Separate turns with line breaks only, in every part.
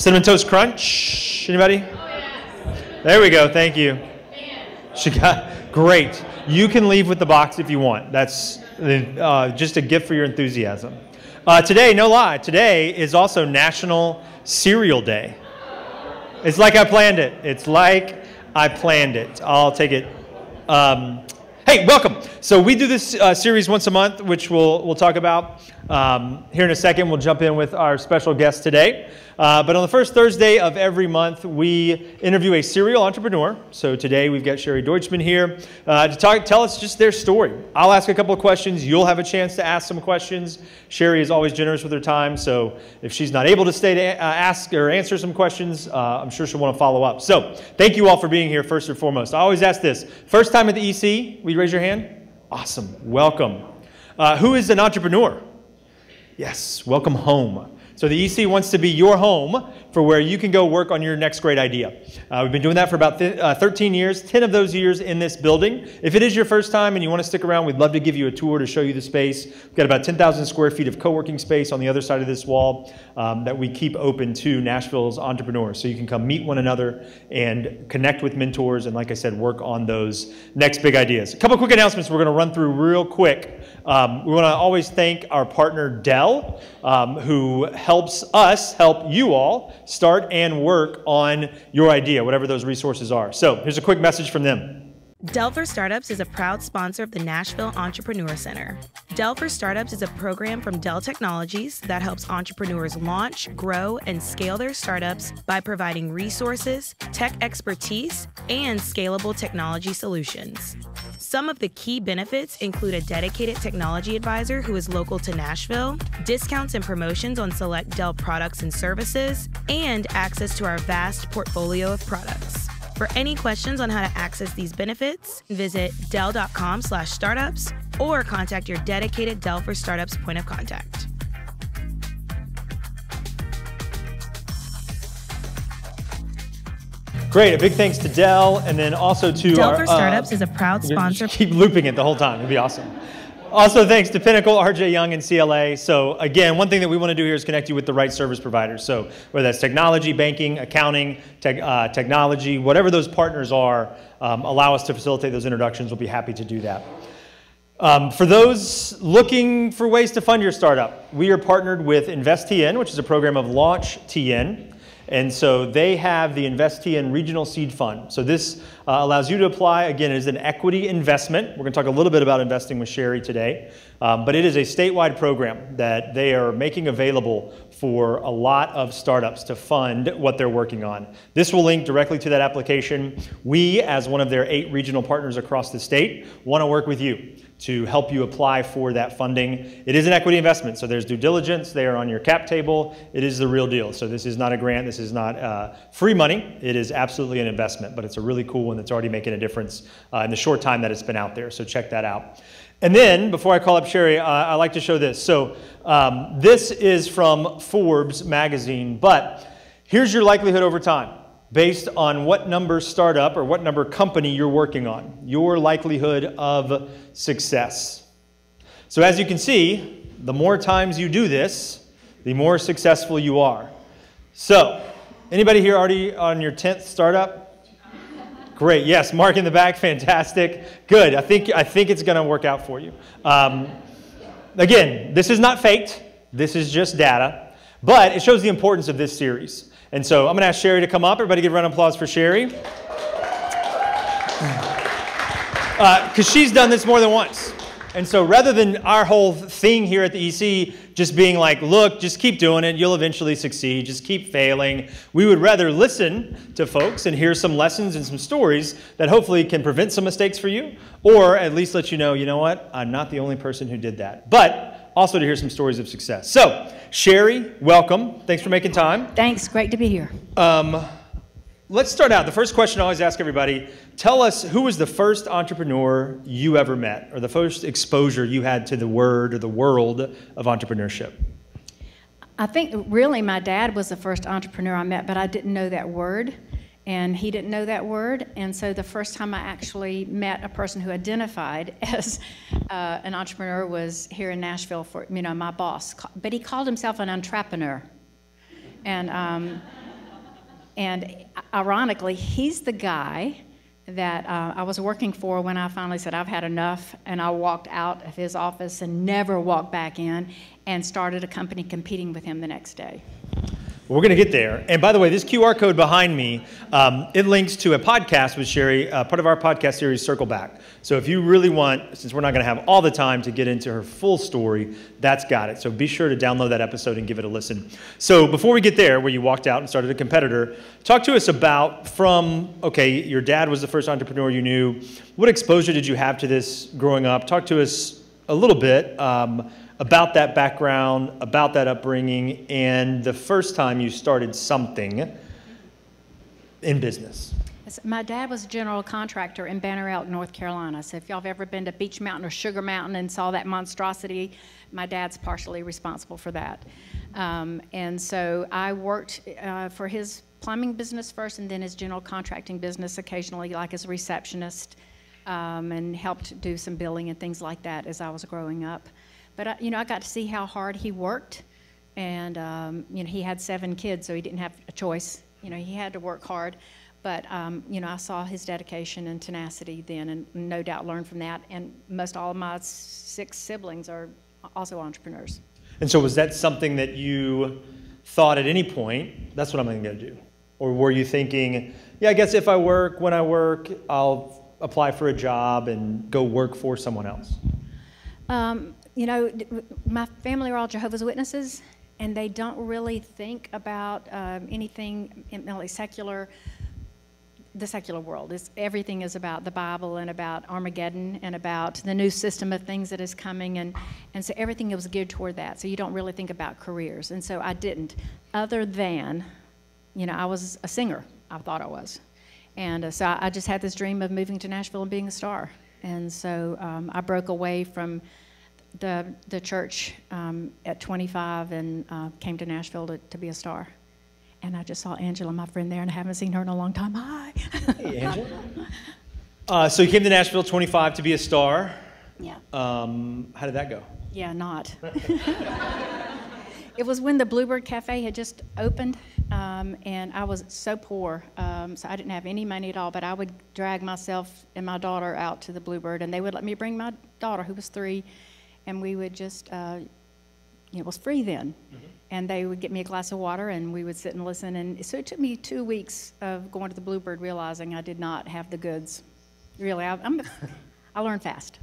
Cinnamon Toast Crunch. Anybody? Oh, yes. There we go. Thank you. She got great. You can leave with the box if you want. That's just a gift for your enthusiasm. Today, no lie, today is also National Cereal Day. It's like I planned it. It's like I planned it. I'll take it. Hey, welcome. So we do this series once a month, which we'll talk about here in a second. We'll jump in with our special guest today. But on the first Thursday of every month, we interview a serial entrepreneur. So today we've got Sherry Deutschmann here to tell us just their story. I'll ask a couple of questions. You'll have a chance to ask some questions. Sherry is always generous with her time. So if she's not able to stay to ask or answer some questions, I'm sure she'll want to follow up. So thank you all for being here first and foremost. I always ask this. First time at the EC, will you raise your hand? Awesome. Welcome. Who is an entrepreneur? Yes. Welcome home. So the EC wants to be your home for where you can go work on your next great idea. We've been doing that for about 13 years, 10 of those years in this building. If it is your first time and you want to stick around, we'd love to give you a tour to show you the space. We've got about 10,000 square feet of co-working space on the other side of this wall that we keep open to Nashville's entrepreneurs. So you can come meet one another and connect with mentors and, like I said, work on those next big ideas. A couple quick announcements we're going to run through real quick. We want to always thank our partner, Dell, who helps us help you all start and work on your idea, whatever those resources are. So here's a quick message from them.
Dell for Startups is a proud sponsor of the Nashville Entrepreneur Center. Dell for Startups is a program from Dell Technologies that helps entrepreneurs launch, grow, and scale their startups by providing resources, tech expertise, and scalable technology solutions. Some of the key benefits include a dedicated technology advisor who is local to Nashville, discounts and promotions on select Dell products and services, and access to our vast portfolio of products. For any questions on how to access these benefits, visit dell.com/startups or contact your dedicated Dell for Startups point of contact.
Great, a big thanks to Dell, and then also to
Dell for Startups is a proud sponsor.
Keep looping it the whole time, it'd be awesome. Also, thanks to Pinnacle, RJ Young, and CLA. So again, one thing that we want to do here is connect you with the right service providers. So whether that's technology, banking, accounting, technology, whatever those partners are, allow us to facilitate those introductions. We'll be happy to do that. For those looking for ways to fund your startup, we are partnered with InvestTN, which is a program of LaunchTN. And so they have the InvestTN Regional Seed Fund. So this allows you to apply. Again, it is an equity investment. We're going to talk a little bit about investing with Sherry today. But it is a statewide program that they are making available for a lot of startups to fund what they're working on. This will link directly to that application. We, as one of their 8 regional partners across the state, want to work with you to help you apply for that funding. It is an equity investment, so there's due diligence. They are on your cap table. It is the real deal. So this is not a grant. This is not free money. It is absolutely an investment, but it's a really cool one that's already making a difference in the short time that it's been out there. So check that out. And then, before I call up Sherry, I like to show this. So this is from Forbes Magazine, but here's your likelihood over time based on what number startup or what number company you're working on, your likelihood of success. So as you can see, the more times you do this, the more successful you are. So, anybody here already on your 10th startup? Great, yes, Mark in the back, fantastic. Good, I think it's gonna work out for you. Again, this is not faked, this is just data, but it shows the importance of this series. And so I'm gonna ask Sherry to come up. Everybody give a round of applause for Sherry. Because she's done this more than once. And so rather than our whole thing here at the EC just being like, look, just keep doing it, you'll eventually succeed, just keep failing, we would rather listen to folks and hear some lessons and some stories that hopefully can prevent some mistakes for you, or at least let you know what, I'm not the only person who did that. But also to hear some stories of success. So, Sherry, welcome. Thanks for making time.
Thanks, great to be here.
Let's start out. The first question I always ask everybody, tell us who was the first entrepreneur you ever met, or the first exposure you had to the word or the world of entrepreneurship?
I think really my dad was the first entrepreneur I met, but I didn't know that word, and he didn't know that word. And so the first time I actually met a person who identified as an entrepreneur was here in Nashville for, my boss. But he called himself an entrepreneur. And And ironically, he's the guy that I was working for when I finally said, I've had enough, and I walked out of his office and never walked back in, and started a company competing with him the next day.
We're going to get there. And by the way, this QR code behind me, it links to a podcast with Sherry, part of our podcast series, Circle Back. So if you really want, since we're not going to have all the time to get into her full story, that's got it. So be sure to download that episode and give it a listen. So before we get there, where you walked out and started a competitor, talk to us about okay, your dad was the first entrepreneur you knew. What exposure did you have to this growing up? Talk to us a little bit about that background, about that upbringing, and the first time you started something in business.
My dad was a general contractor in Banner Elk, North Carolina. So if y'all have ever been to Beach Mountain or Sugar Mountain and saw that monstrosity, my dad's partially responsible for that. And so I worked for his plumbing business first, and then his general contracting business occasionally, like as a receptionist, and helped do some billing and things like that as I was growing up. But I got to see how hard he worked, and he had 7 kids, so he didn't have a choice. He had to work hard. But I saw his dedication and tenacity then, and no doubt learned from that. And most all of my 6 siblings are also entrepreneurs. And
so was that something that you thought at any point, that's what I'm going to do? Or were you thinking, yeah, I guess if I work, when I work, I'll apply for a job and go work for someone else?
My family are all Jehovah's Witnesses, and they don't really think about anything in the secular world. Everything is about the Bible and about Armageddon and about the new system of things that is coming, and so everything was geared toward that. So you don't really think about careers, and so I didn't, other than, I was a singer. I thought I was, and so I just had this dream of moving to Nashville and being a star, and so I broke away from the church at 25 and came to Nashville to be a star. And I just saw Angela, my friend there, and I haven't seen her in a long time. Hi.
Hey, Angela. So you came to Nashville 25 to be a star.
Yeah.
How did that go?
Yeah, not. It was when the Bluebird Cafe had just opened, and I was so poor, so I didn't have any money at all, but I would drag myself and my daughter out to the Bluebird, and they would let me bring my daughter, who was 3, and we would just, it was free then. Mm-hmm. And they would get me a glass of water, and we would sit and listen. And so it took me 2 weeks of going to the Bluebird, realizing I did not have the goods. Really, I learned fast.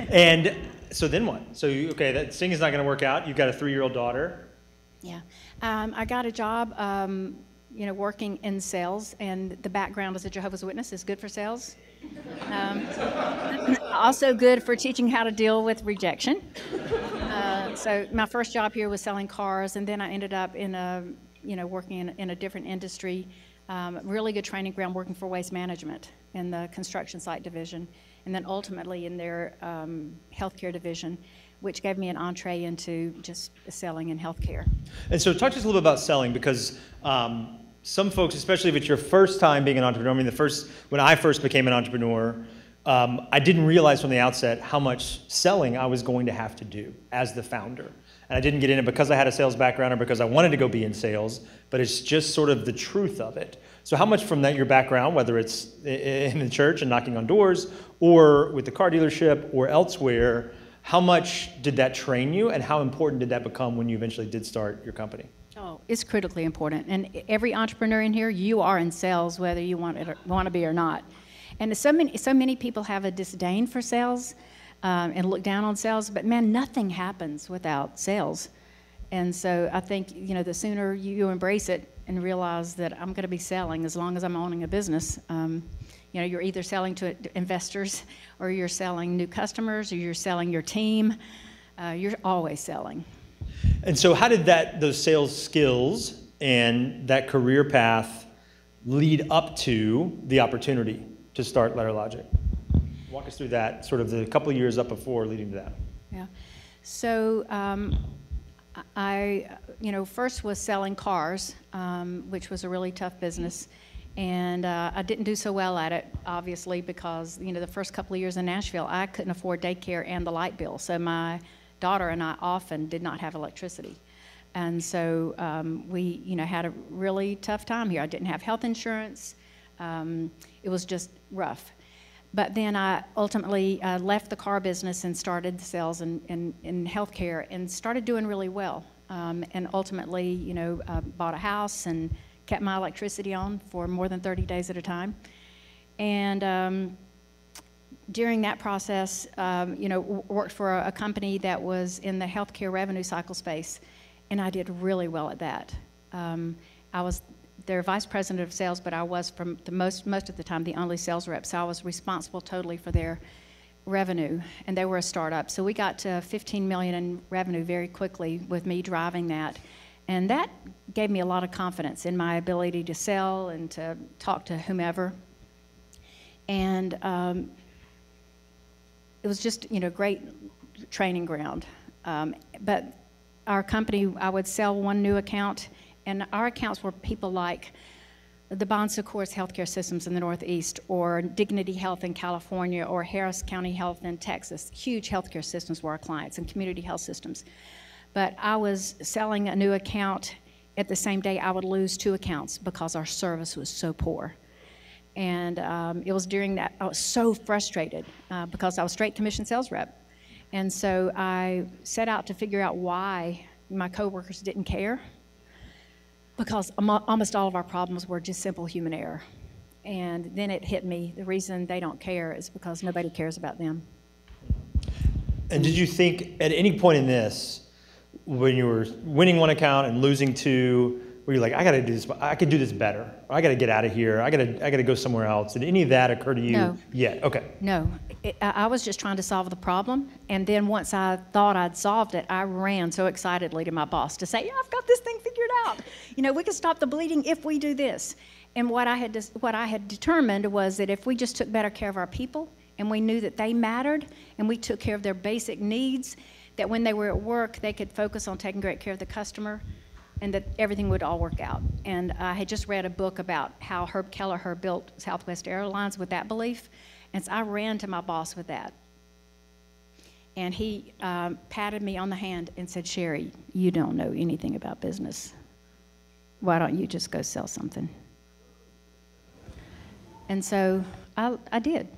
And so then what? So, that singing's not going to work out. You've got a 3-year-old daughter.
Yeah. I got a job, working in sales, and the background as a Jehovah's Witness is good for sales. Also good for teaching how to deal with rejection. So my first job here was selling cars, and then I ended up working in a different industry. Really good training ground working for waste management in the construction site division, and then ultimately in their healthcare division, which gave me an entree into just selling in healthcare. And
so talk to us a little bit about selling, because some folks, especially if it's your first time being an entrepreneur, when I first became an entrepreneur, I didn't realize from the outset how much selling I was going to have to do as the founder. And I didn't get in it because I had a sales background or because I wanted to go be in sales, but it's just sort of the truth of it. So how much from that, your background, whether it's in the church and knocking on doors or with the car dealership or elsewhere, how much did that train you, and how important did that become when you eventually did start your company?
Oh, it's critically important. And every entrepreneur in here, you are in sales whether you want to be or not. And so many people have a disdain for sales and look down on sales, but man, nothing happens without sales. And so I think, the sooner you embrace it and realize that I'm going to be selling as long as I'm owning a business, you're either selling to investors, or you're selling new customers, or you're selling your team. You're always selling.
And so how did those sales skills and that career path lead up to the opportunity to start LetterLogic? Walk us through that, sort of the couple of years up before leading to that.
Yeah. So I first was selling cars, which was a really tough business. And I didn't do so well at it, obviously, because, the first couple of years in Nashville, I couldn't afford daycare and the light bill. So my daughter and I often did not have electricity. And so we, had a really tough time here. I didn't have health insurance. It was just rough. But then I ultimately left the car business and started the sales in healthcare and started doing really well. And ultimately, bought a house and kept my electricity on for more than 30 days at a time. And during that process, worked for a company that was in the healthcare revenue cycle space, and I did really well at that. I was their vice president of sales, but I was from most of the time the only sales rep, so I was responsible totally for their revenue, and they were a startup. So we got to $15 million in revenue very quickly with me driving that, and that gave me a lot of confidence in my ability to sell and to talk to whomever. And it was just, great training ground. But our company, I would sell one new account, and our accounts were people like the Bon Secours healthcare systems in the Northeast, or Dignity Health in California, or Harris County Health in Texas. Huge healthcare systems were our clients, and community health systems. But I was selling a new account. At the same day, I would lose 2 accounts because our service was so poor. And it was during that, I was so frustrated because I was straight commission sales rep. And so I set out to figure out why my coworkers didn't care, because almost all of our problems were just simple human error. And then it hit me, the reason they don't care is because nobody cares about them.
And did you think at any point in this, when you were winning one account and losing 2, where you're like, I got to do this, I could do this better, or I got to get out of here, I got to go somewhere else? Did any of that occur to you?
No.
Yet? Okay.
No. I was just trying to solve the problem, and then once I thought I'd solved it, I ran so excitedly to my boss to say, yeah, I've got this thing figured out. We can stop the bleeding if we do this. And what I had determined was that if we just took better care of our people, and we knew that they mattered, and we took care of their basic needs, that when they were at work, they could focus on taking great care of the customer, and that everything would all work out. And I had just read a book about how Herb Kelleher built Southwest Airlines with that belief, and so I ran to my boss with that. And he patted me on the hand and said, Sherry, you don't know anything about business. Why don't you just go sell something? And so I did.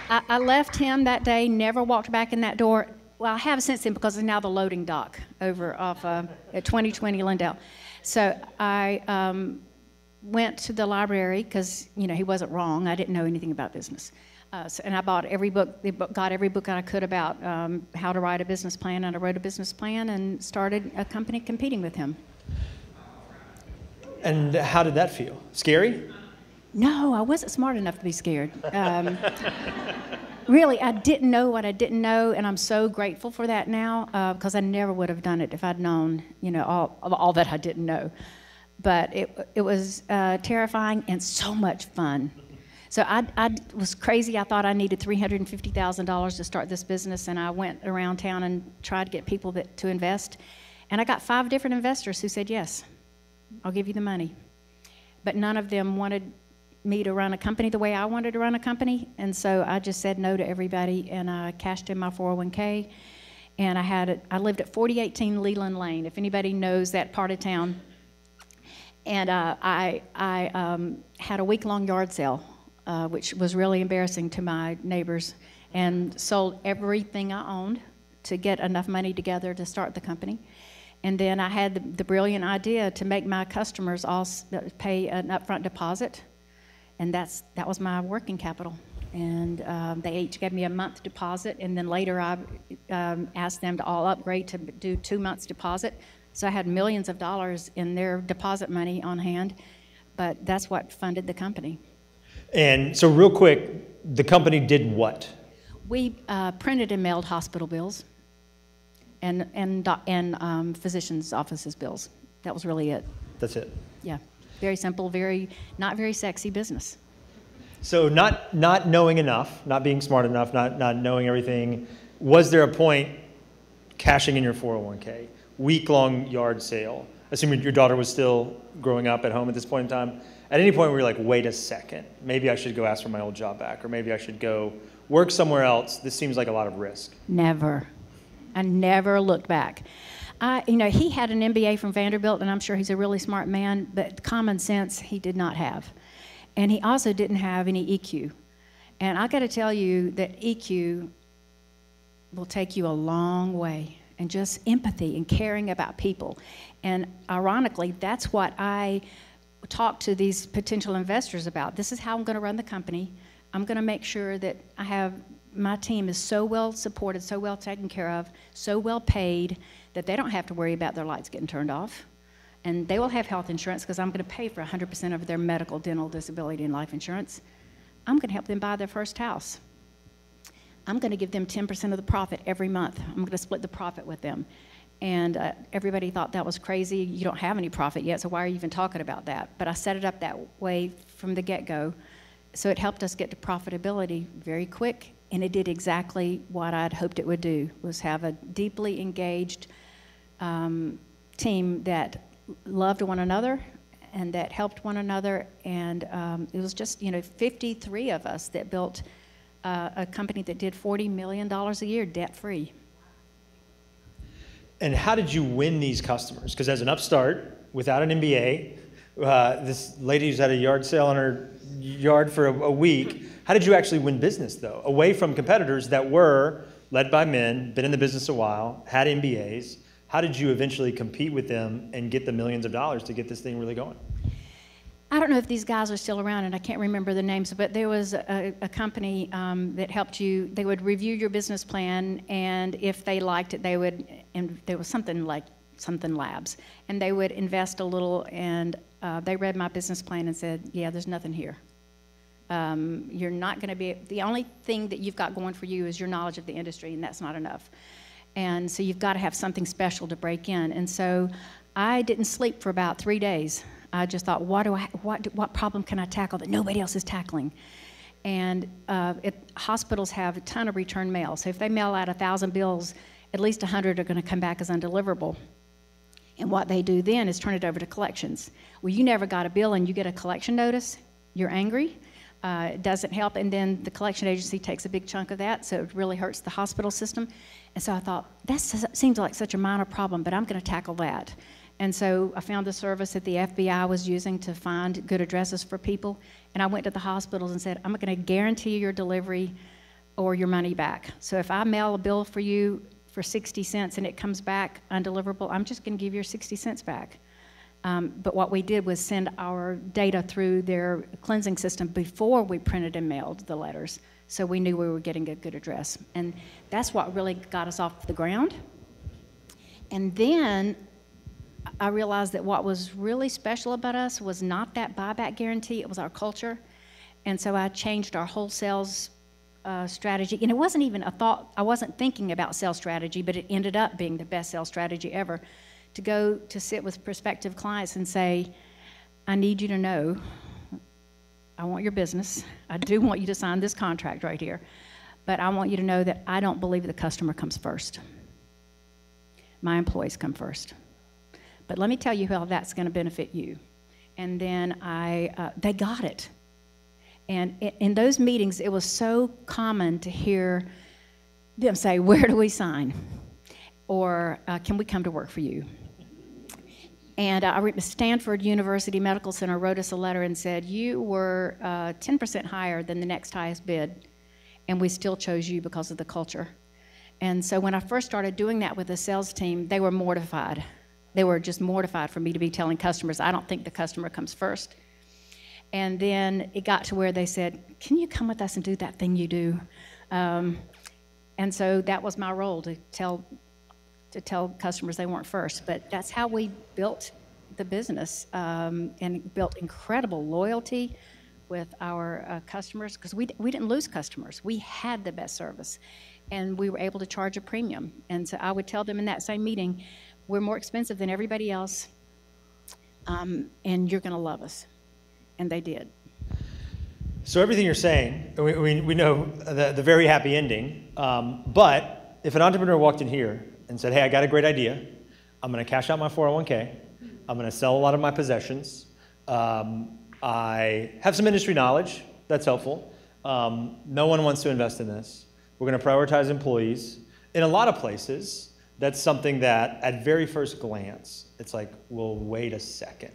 I left him that day, never walked back in that door. Well, I have since then, because it's now the loading dock over off at 2020 Lindell. So I went to the library because, he wasn't wrong. I didn't know anything about business. And I bought every book, got every book I could about how to write a business plan, and I wrote a business plan and started a company competing with him.
And how did that feel? Scary?
No, I wasn't smart enough to be scared. Really, I didn't know what I didn't know, and I'm so grateful for that now, because I never would have done it if I'd known, all that I didn't know. But it was terrifying and so much fun. So I was crazy. I thought I needed $350,000 to start this business, and I went around town and tried to get people to invest. And I got 5 different investors who said, yes, I'll give you the money. But none of them wanted me to run a company the way I wanted to run a company, and so I just said no to everybody, and I cashed in my 401k, and I lived at 4018 Leland Lane, if anybody knows that part of town, and I had a week-long yard sale, which was really embarrassing to my neighbors, and sold everything I owned to get enough money together to start the company. And then I had the brilliant idea to make my customers all pay an upfront deposit, and that was my working capital. And they each gave me a month deposit, and then later I asked them to all upgrade to do 2 months deposit. So I had millions of dollars in their deposit money on hand, but that's what funded the company. And so real quick, the company did what? We printed and mailed hospital bills and physicians' offices bills. That was really it. That's it? Yeah. Very simple, not very sexy business. So not knowing enough, not being smart enough, not knowing everything, was there a point cashing in your 401k, week-long yard sale, assuming your daughter was still growing up at home at this point in time, at any point where you're like, wait a second, maybe I should go ask for my old job back, or maybe I should go
work somewhere else, this seems like a lot of risk.
Never. I never looked back. He had an MBA from Vanderbilt, and I'm sure he's a really smart man, but common sense he did not have. And he also didn't have any EQ. And I got to tell you that EQ will take you a long way, and just empathy and caring about people. And ironically, that's what I talk to these potential investors about. This is how I'm going to run the company. I'm going to make sure that my team is so well supported, so well taken care of, so well paid that they don't have to worry about their lights getting turned off. And they will have health insurance because I'm going to pay for 100% of their medical, dental, disability, and life insurance. I'm going to help them buy their first house. I'm going to give them 10% of the profit every month. I'm going to split the profit with them. And everybody thought that was crazy. You don't have any profit yet, so why are you even talking about that? But I set it up that way from the get-go. So it helped us get to profitability very quick, and it did exactly what I'd hoped it would do, was have a deeply engaged team that loved one another and that helped one another. And it was just, 53 of us that built a company that did $40 million a year debt-free.
And how did you win these customers? Because as an upstart, without an MBA, this lady who's had a yard sale in her yard for a week, how did you actually win business, though, away from competitors that were led by men, been in the business a while, had MBAs? How did you eventually compete with them and get the millions of dollars to get this thing really going?
I don't know if these guys are still around, and I can't remember the names, but there was a company that helped you. They would review your business plan, and if they liked it, they would, and there was something like something labs, and they would invest a little, and they read my business plan and said, yeah, there's nothing here. You're not going to be, the only thing that you've got going for you is your knowledge of the industry, and that's not enough. And so you've got to have something special to break in. And so I didn't sleep for about 3 days. I just thought, what problem can I tackle that nobody else is tackling? And hospitals have a ton of return mail. So if they mail out 1,000 bills, at least 100 are going to come back as undeliverable. And what they do then is turn it over to collections. Well, you never got a bill and you get a collection notice, you're angry. It doesn't help, and then the collection agency takes a big chunk of that, so it really hurts the hospital system. And so I thought, that seems like such a minor problem, but I'm going to tackle that. And so I found the service that the FBI was using to find good addresses for people, and I went to the hospitals and said, I'm going to guarantee your delivery or your money back. So if I mail a bill for you for 60 cents and it comes back undeliverable, I'm just going to give your 60 cents back. But what we did was send our data through their cleansing system before we printed and mailed the letters, so we knew we were getting a good address. And that's what really got us off the ground. And then I realized that what was really special about us was not that buyback guarantee, it was our culture. And so I changed our whole sales strategy. And it wasn't even a thought, I wasn't thinking about sales strategy, but it ended up being the best sales strategy ever. To go to sit with prospective clients and say, I need you to know, I want your business. I do want you to sign this contract right here. But I want you to know that I don't believe the customer comes first. My employees come first. But let me tell you how that's going to benefit you. And then they got it. And in those meetings, it was so common to hear them say, where do we sign? Or can we come to work for you? And Stanford University Medical Center wrote us a letter and said, you were 10% higher than the next highest bid, and we still chose you because of the culture. And so when I first started doing that with the sales team, they were mortified. They were just mortified for me to be telling customers, I don't think the customer comes first. And then it got to where they said, can you come with us and do that thing you do? And so that was my role, to tell customers they weren't first. But that's how we built the business and built incredible loyalty with our customers, because we didn't lose customers. We had the best service, and we were able to charge a premium. And so I would tell them in that same meeting, we're more expensive than everybody else, and you're going to love us. And they did.
So everything you're saying, we know the very happy ending, but if an entrepreneur walked in here and said, hey, I got a great idea. I'm going to cash out my 401k. I'm going to sell a lot of my possessions. I have some industry knowledge. That's helpful. no one wants to invest in this. We're going to prioritize employees. In a lot of places, that's something that at very first glance, it's like, well, wait a second.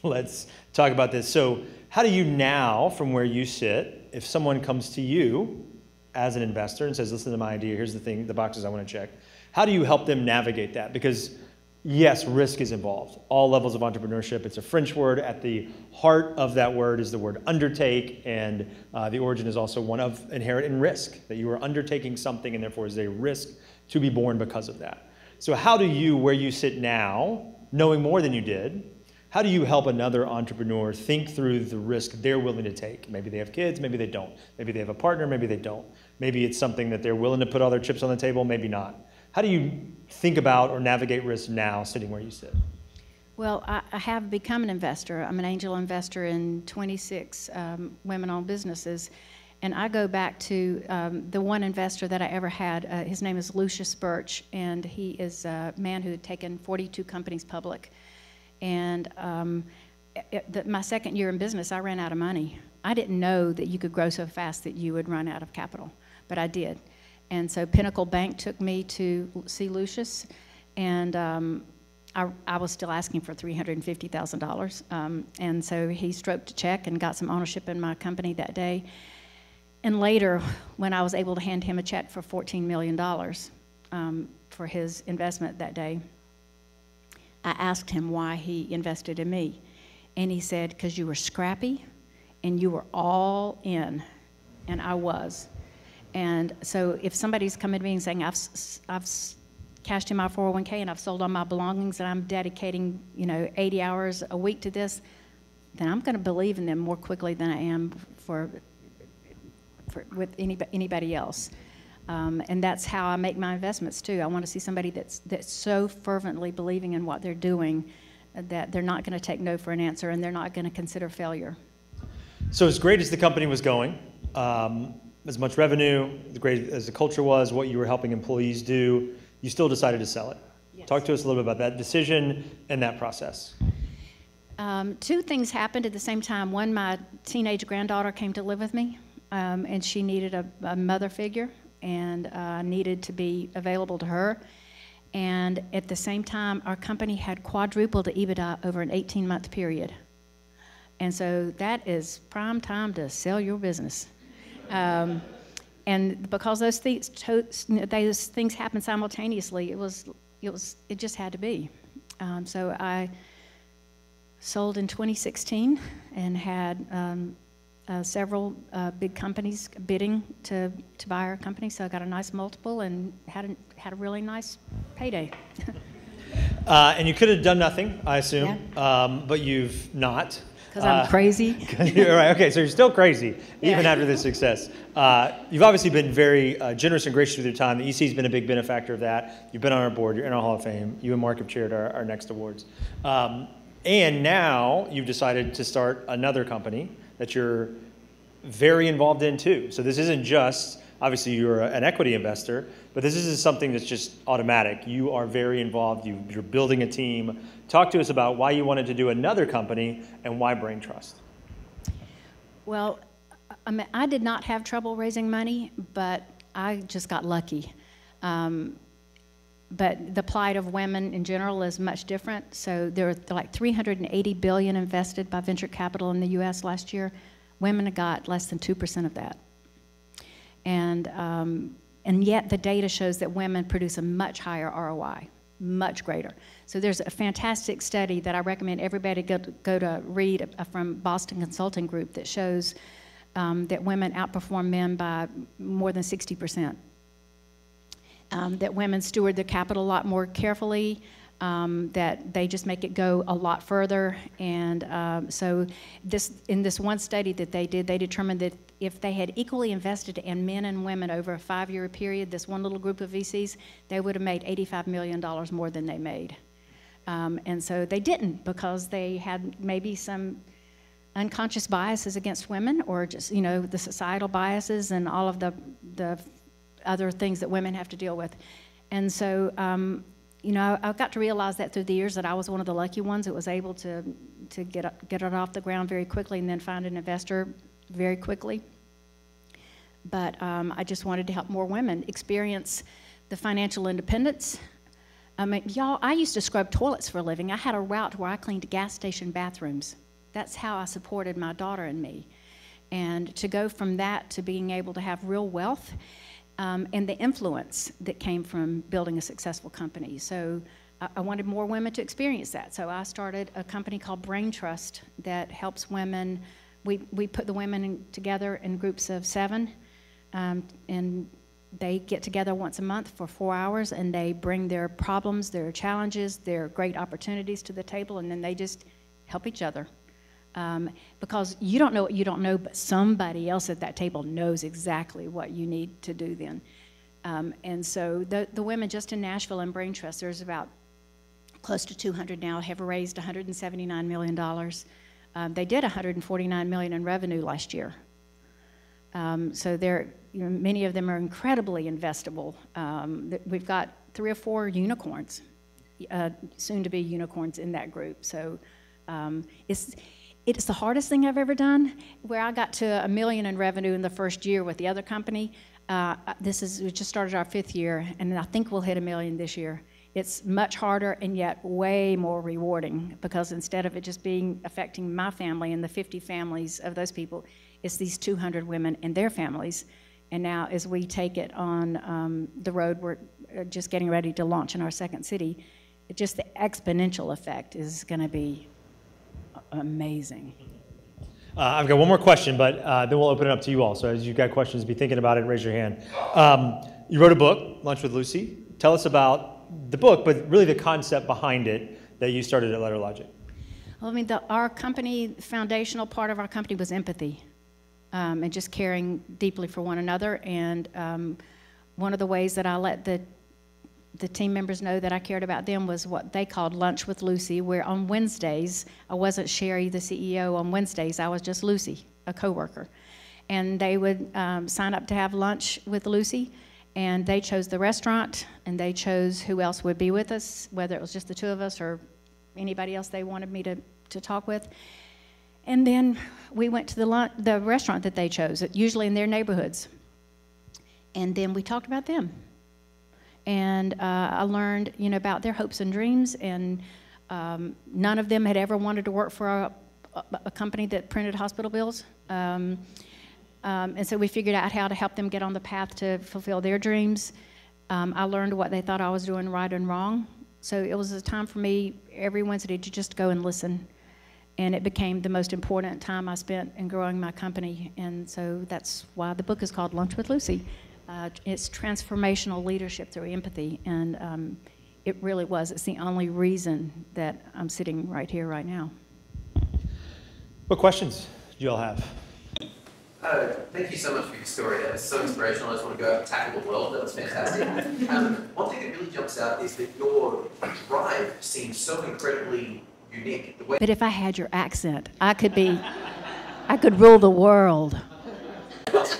Let's talk about this. So how do you now, from where you sit, if someone comes to you as an investor and says, listen to my idea, here's the boxes I want to check, how do you help them navigate that? Because yes, risk is involved. All levels of entrepreneurship. It's a French word. At the heart of that word is the word undertake, and the origin is also one of inherent in risk, that you are undertaking something and therefore is a risk to be born because of that. So how do you, where you sit now, knowing more than you did, how do you help another entrepreneur think through the risk they're willing to take? Maybe they have kids, maybe they don't. Maybe they have a partner, maybe they don't. Maybe it's something that they're willing to put all their chips on the table, maybe not. How do you think about or navigate risk now, sitting where you sit?
Well, I have become an investor. I'm an angel investor in 26 women-owned businesses. And I go back to the one investor that I ever had. His name is Lucius Birch, and he is a man who had taken 42 companies public. And my second year in business, I ran out of money. I didn't know that you could grow so fast that you would run out of capital, but I did. And so Pinnacle Bank took me to see Lucius, and I was still asking for $350,000. And so he stroked a check and got some ownership in my company that day. And later, when I was able to hand him a check for $14 million for his investment that day, I asked him why he invested in me. And he said, because you were scrappy and you were all in, and I was. And so if somebody's coming to me and saying, I've cashed in my 401k and I've sold all my belongings and I'm dedicating, 80 hours a week to this, then I'm going to believe in them more quickly than I am with anybody else. And that's how I make my investments too. I want to see somebody that's so fervently believing in what they're doing that they're not going to take no for an answer and they're not going to consider failure.
So as great as the company was going, as much revenue, as great as the culture was, what you were helping employees do, you still decided to sell it. Yes. Talk to us a little bit about that decision and that process.
Two things happened at the same time. One, my teenage granddaughter came to live with me, and she needed a mother figure, and I needed to be available to her. And at the same time, our company had quadrupled the EBITDA over an 18-month period. And so that is prime time to sell your business. And because those things happened simultaneously, it just had to be. So I sold in 2016 and had several big companies bidding to buy our company. So I got a nice multiple and had a really nice payday.
And you could have done nothing, I assume, yeah. But you've not.
Because I'm crazy.
You're right. Okay, so you're still crazy, even after this success. You've obviously been very generous and gracious with your time. The EC's been a big benefactor of that. You've been on our board. You're in our Hall of Fame. You and Mark have chaired our next awards. And now you've decided to start another company that you're very involved in too. So this isn't just, obviously you're an equity investor, but this isn't something that's just automatic. You are very involved. You're building a team. Talk to us about why you wanted to do another company and why BrainTrust.
Well, I did not have trouble raising money, but I just got lucky. But the plight of women in general is much different. So there are like $380 billion invested by venture capital in the U.S. last year. Women got less than 2% of that. And yet the data shows that women produce a much higher ROI, much greater. So there's a fantastic study that I recommend everybody go to read from Boston Consulting Group that shows that women outperform men by more than 60%. That women steward their capital a lot more carefully, that they just make it go a lot further. And so in this one study that they did, they determined that if they had equally invested in men and women over a 5-year period, this one little group of VCs, they would have made $85 million more than they made. And so they didn't, because they had maybe some unconscious biases against women, or just, the societal biases and all of the other things that women have to deal with. And so, I got to realize that through the years that I was one of the lucky ones that was able to get it off the ground very quickly and then find an investor very quickly. but I just wanted to help more women experience the financial independence. I mean, y'all, I used to scrub toilets for a living. I had a route where I cleaned gas station bathrooms. That's how I supported my daughter and me. And to go from that to being able to have real wealth and the influence that came from building a successful company. So I wanted more women to experience that. So I started a company called BrainTrust that helps women. We put the women together in groups of 7, and they get together once a month for 4 hours, and they bring their problems, their challenges, their great opportunities to the table, and then they just help each other. Because you don't know what you don't know, but somebody else at that table knows exactly what you need to do then. And so the women just in Nashville and BrainTrust, there's about close to 200 now, have raised $179 million. They did $149 million in revenue last year. So they're, you know, many of them are incredibly investable. We've got 3 or 4 unicorns, soon to be unicorns in that group. So it's the hardest thing I've ever done. Where I got to $1 million in revenue in the first year with the other company, we just started our 5th year, and I think we'll hit $1 million this year. It's much harder and yet way more rewarding, because instead of it just affecting my family and the 50 families of those people, it's these 200 women and their families. And now as we take it on the road, we're just getting ready to launch in our 2nd city. Just the exponential effect is going to be amazing.
I've got one more question, but then we'll open it up to you all. So as you've got questions, be thinking about it, raise your hand. You wrote a book, Lunch with Lucy. Tell us about the book, but really the concept behind it that you started at LetterLogic.
Well, I mean, our company, the foundational part of our company was empathy, and just caring deeply for one another. And one of the ways that I let the team members know that I cared about them was what they called Lunch with Lucy, where on Wednesdays, I wasn't Sherry, the CEO. On Wednesdays, I was just Lucy, a coworker. And they would sign up to have lunch with Lucy, and they chose the restaurant, and they chose who else would be with us, whether it was just the 2 of us or anybody else they wanted me to talk with. And then we went to the restaurant that they chose, usually in their neighborhoods. And then we talked about them. And I learned, you know, about their hopes and dreams, and none of them had ever wanted to work for a company that printed hospital bills. And so we figured out how to help them get on the path to fulfill their dreams. I learned what they thought I was doing right and wrong. So it was a time for me every Wednesday to just go and listen. And it became the most important time I spent in growing my company. And so that's why the book is called Lunch with Lucy. It's transformational leadership through empathy. And it really was. It's the only reason that I'm sitting right here right now.
What questions do you all have?
Thank you so much for your story. That was so inspirational. I just want to go out and tackle the world. That was fantastic. One thing that really jumps out is that your drive seems so incredibly unique.
But if I had your accent, I could rule the world.
But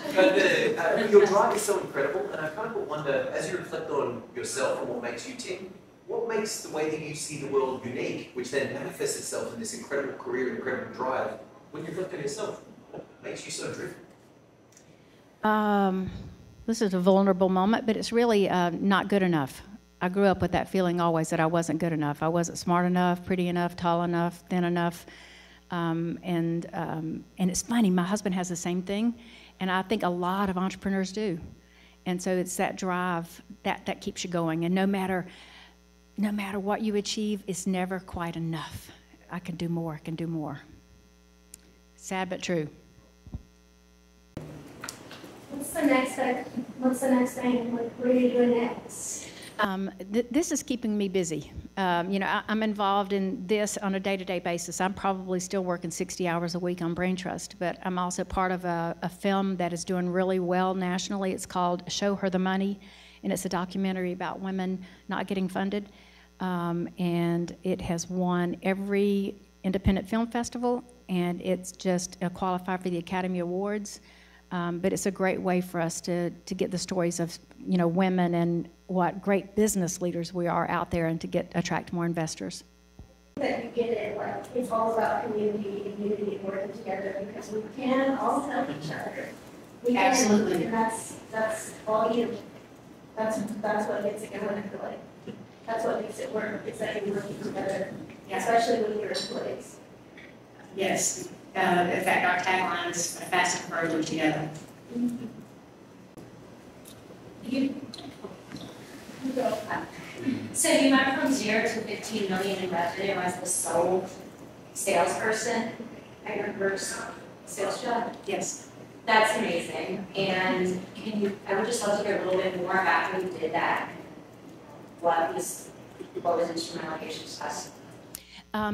your drive is so incredible, and I kind of wonder, as you reflect on yourself and what makes you tick, what makes the way that you see the world unique, which then manifests itself in this incredible career, incredible drive, when you reflect on yourself? What makes you so driven?
This is a vulnerable moment, but it's really not good enough. I grew up with that feeling always that I wasn't good enough. I wasn't smart enough, pretty enough, tall enough, thin enough. And it's funny, my husband has the same thing, and I think a lot of entrepreneurs do. And so it's that drive that keeps you going. And no matter what you achieve, it's never quite enough. I can do more, I can do more. Sad but true.
What's the next thing? What are you doing next?
This is keeping me busy. You know, I'm involved in this on a day-to-day basis. I'm probably still working 60 hours a week on BrainTrust, but I'm also part of a film that is doing really well nationally. It's called Show Her the Money, and it's a documentary about women not getting funded. And it has won every independent film festival, and it's just a qualifier for the Academy Awards. But it's a great way for us to get the stories of, you know, women and what great business leaders we are out there, and to attract more investors.
That you get it, like, it's all about community and working together, because we can all help each other. We can,
Absolutely.
and that's all you. That's what makes it going, I feel like. That's what makes it work, is that you're working together, especially with your employees.
Yes. In fact, our tagline is fast and further together.
So you went from 0 to 15 million in revenue as the sole salesperson at your first sales job?
Yes.
That's amazing. And I would just love to hear a little bit more about how you did that. What was instrumental in your success?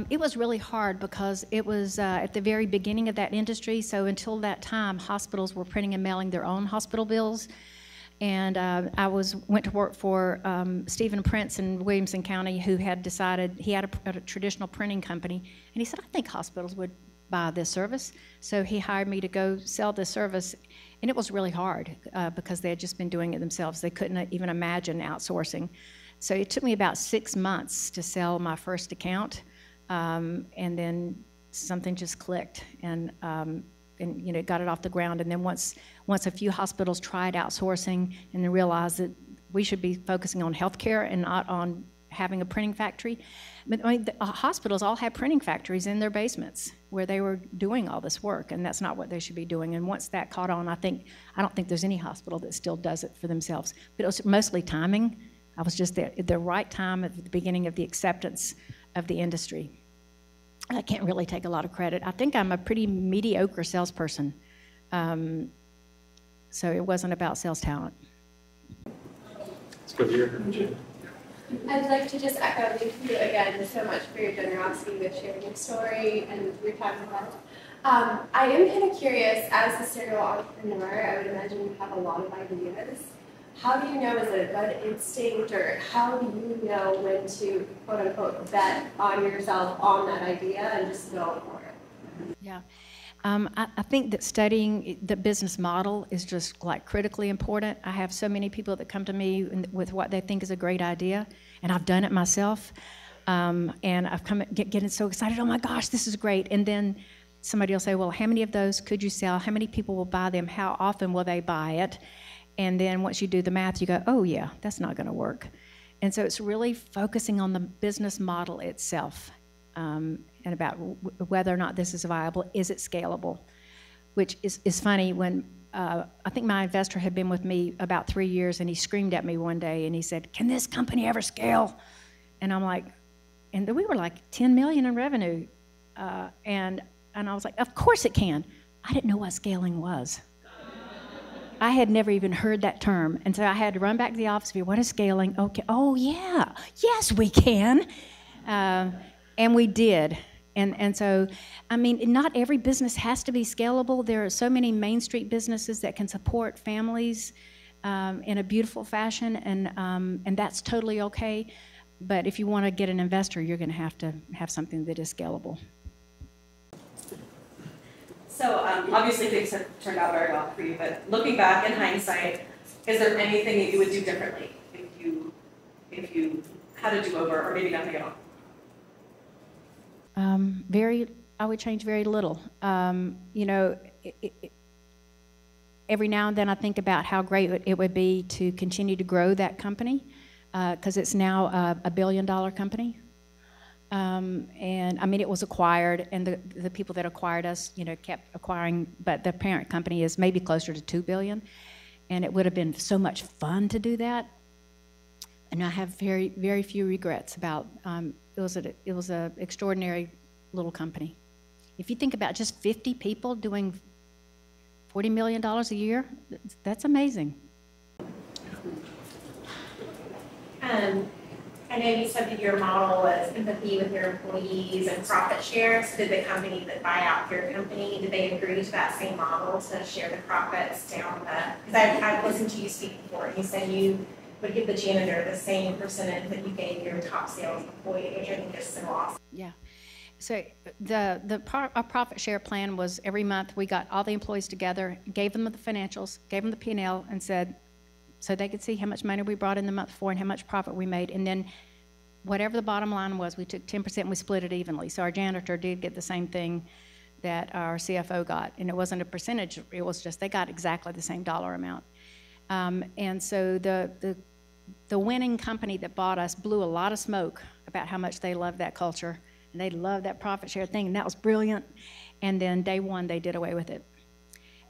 It was really hard because it was at the very beginning of that industry. So until that time, hospitals were printing and mailing their own hospital bills. And I went to work for Stephen Prince in Williamson County, who had decided he had a traditional printing company. And he said, I think hospitals would buy this service. So he hired me to go sell this service. And it was really hard because they had just been doing it themselves. They couldn't even imagine outsourcing. So it took me about 6 months to sell my first account. And then something just clicked, and got it off the ground. And then once a few hospitals tried outsourcing and they realized that we should be focusing on healthcare and not on having a printing factory. But the hospitals all had printing factories in their basements where they were doing all this work, and that's not what they should be doing. And once that caught on, I don't think there's any hospital that still does it for themselves. But it was mostly timing. I was just there at the right time at the beginning of the acceptance of the industry. I can't really take a lot of credit. I think I'm a pretty mediocre salesperson. So it wasn't about sales talent.
Let's go here. Jim.
I'd like to just echo thank you again so much for your generosity with sharing your story and your time with us. I am kind of curious, as a serial entrepreneur, I would imagine you have a lot of ideas. How do you know, is it a gut instinct, or how do you know when to, quote unquote, bet on yourself on that idea and just go for it?
Yeah. I think that studying the business model is just like critically important. I have so many people that come to me with what they think is a great idea, and I've done it myself. And I've getting so excited, oh my gosh, this is great. And then somebody will say, well, how many of those could you sell? How many people will buy them? How often will they buy it? And then once you do the math, you go, oh yeah, that's not going to work. And so it's really focusing on the business model itself. And about whether or not this is viable. Is it scalable? Which is funny when I think my investor had been with me about 3 years, and he screamed at me one day and he said, can this company ever scale? And I'm like, and we were like 10 million in revenue. And I was like, of course it can. I didn't know what scaling was. I had never even heard that term. And so I had to run back to the office, what is scaling? Okay, oh yeah, yes we can. And we did. And so, I mean, not every business has to be scalable. There are so many Main Street businesses that can support families in a beautiful fashion, and that's totally okay. But if you want to get an investor, you're going to have something that is scalable.
So obviously things have turned out very well for you, but looking back in hindsight, is there anything that you would do differently if you had a do-over, or maybe nothing at all?
I would change very little. Every now and then I think about how great it would be to continue to grow that company, because it's now a $1 billion company. And I mean, it was acquired, and the people that acquired us, kept acquiring, but the parent company is maybe closer to $2 billion. And it would have been so much fun to do that. And I have very, very few regrets about, it was an extraordinary little company. If you think about just 50 people doing $40 million a year, that's amazing.
I know you said that your model was empathy with your employees and profit share. So did the company that buy out your company, did they agree to that same model to share the profits down the, because I've listened to you speak before, and you said you would give the janitor the same percentage that you gave your top sales employee, which I think is so awesome.
Yeah. So our profit share plan was every month we got all the employees together, gave them the financials, gave them the P&L, and said, so they could see how much money we brought in the month before and how much profit we made. And then whatever the bottom line was, we took 10% and we split it evenly. So our janitor did get the same thing that our CFO got, and it wasn't a percentage, it was just they got exactly the same dollar amount. And so the winning company that bought us blew a lot of smoke about how much they loved that culture, and they loved that profit share thing, and that was brilliant. And then day one, they did away with it.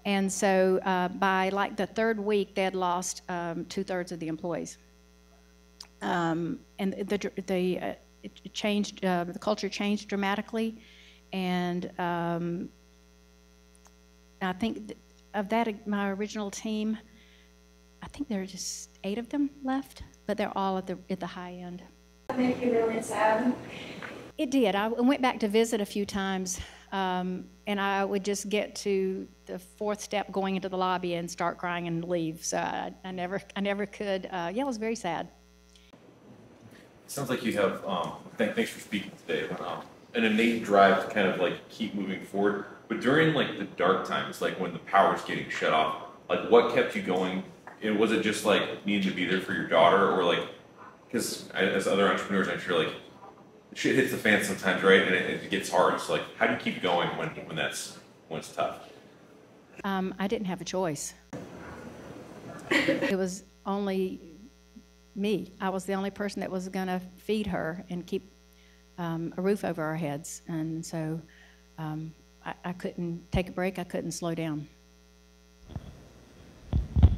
And so by like the third week, they had lost 2/3 of the employees. And it changed, the culture changed dramatically. And I think of that, my original team, I think there are just 8 of them left, but they're all at the high end.
That made you really sad?
It did. I went back to visit a few times, and I would just get to the 4th step going into the lobby and start crying and leave. So I never could. Yeah, it was very sad.
It sounds like you have, thanks for speaking today, an innate drive to kind of like keep moving forward. But during like the dark times, like when the power's getting shut off, like what kept you going? And was it just like needing to be there for your daughter, or like, because as other entrepreneurs, I'm sure like shit hits the fan sometimes, right? And it gets hard. So like, how do you keep going when it's tough?
I didn't have a choice. It was only me. I was the only person that was going to feed her and keep a roof over our heads. And so I couldn't take a break. I couldn't slow down.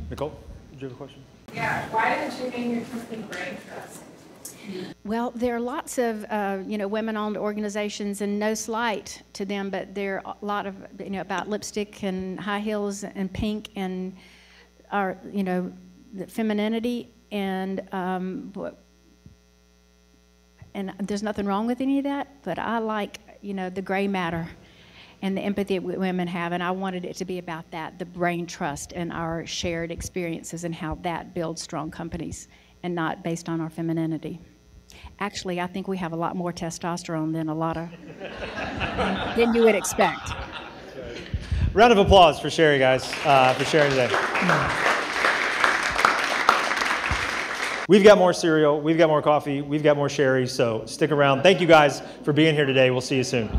Nicole, did you have a question?
Yeah, why did you name your company BrainTrust?
Well, there are lots of women-owned organizations, and no slight to them, but there are a lot of about lipstick and high heels and pink and our the femininity and there's nothing wrong with any of that, but I like the gray matter and the empathy that women have, and I wanted it to be about that, the brain trust and our shared experiences and how that builds strong companies and not based on our femininity. Actually, I think we have a lot more testosterone than than you would expect.
Round of applause for Sherry, guys, for sharing today. We've got more cereal, we've got more coffee, we've got more Sherry, so stick around. Thank you guys for being here today. We'll see you soon.